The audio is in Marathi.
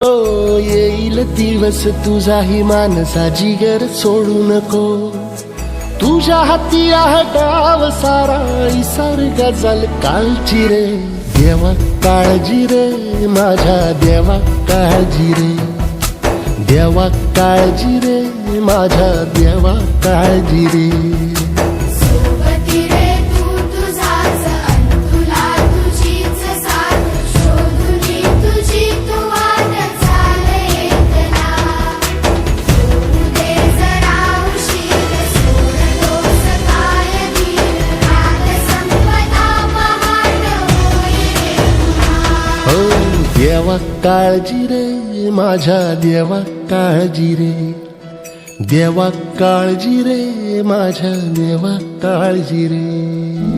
हो येईल दिवस तुझाही मानसा जिगर सोडू नको. तुझ्या हाती आहे डाव सारा इसार गजल कालची रे. देवा काळजी रे माझ्या देवा काळजी रे. देवा काळजी रे माझ्या देवा काळजी रे. देवा काळजी रे माझ्या देवा काळजी रे. देवा काळजी रे माझ्या देवा काळजी रे.